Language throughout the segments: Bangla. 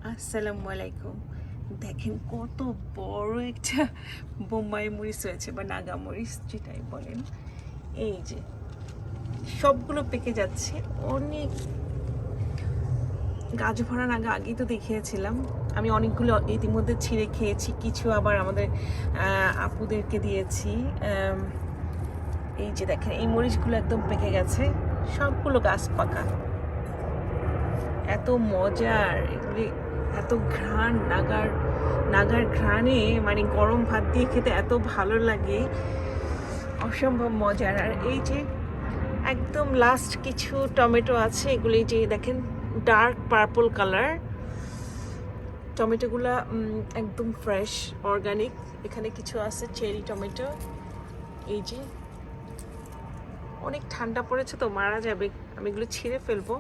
আসসালামু আলাইকুম। দেখেন কত বড় একটা বোম্বাই মরিচ হয়েছে বা নাগা মরিচ যেটাই বলেন। এই যে সবগুলো পেকে যাচ্ছে। অনেক গাছ ভরা নাগা আগেই তো দেখিয়েছিলাম। আমি অনেকগুলো ইতিমধ্যে ছিঁড়ে খেয়েছি, কিছু আবার আমাদের আপুদেরকে দিয়েছি। এই যে দেখেন এই মরিচগুলো একদম পেকে গেছে, সবগুলো গাছ পাকা। এত মজার এগুলি, এত ঘ্রাণ, নাগার ঘ্রাণে মানে গরম ভাত দিয়ে খেতে এত ভালো লাগে, অসম্ভব মজার। আর এই যে একদম লাস্ট কিছু টমেটো আছে, এগুলি যে দেখেন ডার্ক পার্পল কালার টমেটোগুলা, একদম ফ্রেশ অর্গানিক। এখানে কিছু আছে চেরি টমেটো। এই যে অনেক ঠান্ডা পড়েছে তো মারা যাবে, আমি এগুলো ছিঁড়ে ফেলবো।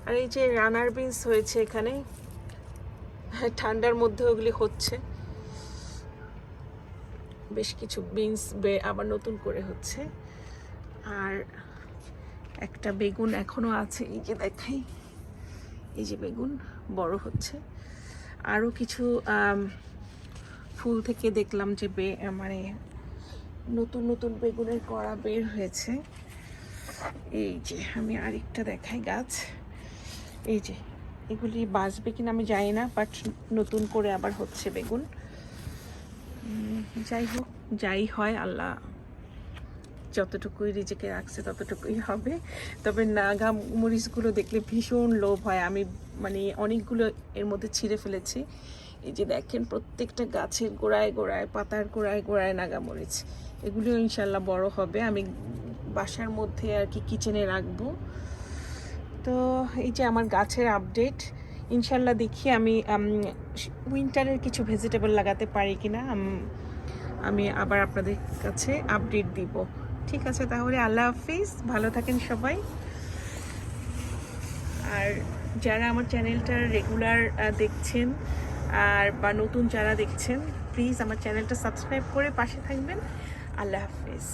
আর এই যে রানার বিনস হয়েছে এখানে, ঠান্ডার মধ্যে ওগুলি হচ্ছে। বেশ কিছু বিনস আবার নতুন করে হচ্ছে। আর একটা বেগুন এখনো আছে, এই যে দেখাই, এই যে বেগুন বড় হচ্ছে। আরও কিছু ফুল থেকে দেখলাম যে মানে নতুন নতুন বেগুনের কড়া বের হয়েছে। এই যে আমি আরেকটা দেখাই গাছ, এই যে এগুলি বাঁচবে কিনা আমি জানি না, বাট নতুন করে আবার হচ্ছে বেগুন। যাই হোক, যাই হয় আল্লাহ যতটুকুই রিজিকে রাখছে ততটুকুই হবে। তবে নাগা মরিচগুলো দেখলে ভীষণ লোভ হয়। আমি মানে অনেকগুলো এর মধ্যে ছিঁড়ে ফেলেছি। এই যে দেখেন প্রত্যেকটা গাছের গোড়ায় গোড়ায়, পাতার গোড়ায় গোড়ায় নাগা মরিচ। এগুলিও ইনশাল্লাহ বড় হবে, আমি বাসার মধ্যে আর কি কিচেনে রাখবো। তো এই যে আমার গাছের আপডেট। ইনশাল্লাহ দেখি আমি উইন্টারের কিছু ভেজিটেবল লাগাতে পারি কিনা, আমি আবার আপনাদের কাছে আপডেট দিব। ঠিক আছে, তাহলে আল্লাহ হাফিজ, ভালো থাকেন সবাই। আর যারা আমার চ্যানেলটা রেগুলার দেখছেন আর বা নতুন যারা দেখছেন, প্লিজ আমার চ্যানেলটা সাবস্ক্রাইব করে পাশে থাকবেন। আল্লাহ হাফিজ।